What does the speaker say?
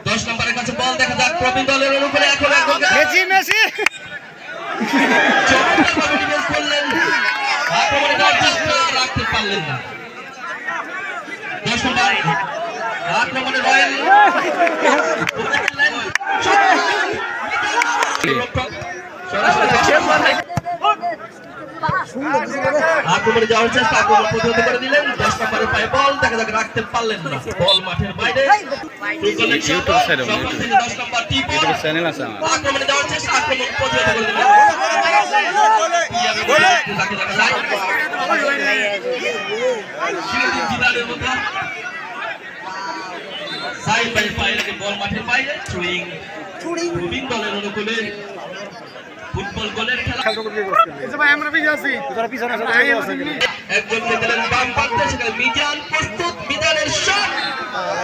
দশ নম্বরের কাছে বল দেখা যাক প্রবীণ দলের উপরে এখন মেসি মেসি রাখতে পারলেন না। 10 নম্বর আক্রমণে রয়্যাল আক্রমণে যাওয়ার চেষ্টা আক্রমণ প্রতিহত করে দিলেন। 10 নম্বরে পায়ে বল দেখা যাক রাখতে পারলেন না, বল মাঠের বাইরে। 10 নম্বর টি বল আক্রমণে যাওয়ার চেষ্টা আক্রমণ প্রতিহত করে দিলেন। সাইড বাই পায়ে বল মাঠের বাইরে। প্রবীণ দলের অনুকূলে ফুটবল গোলের খেলা। একজন গেলেন বাম পাশে, সেখানে মিজান প্রস্তুত।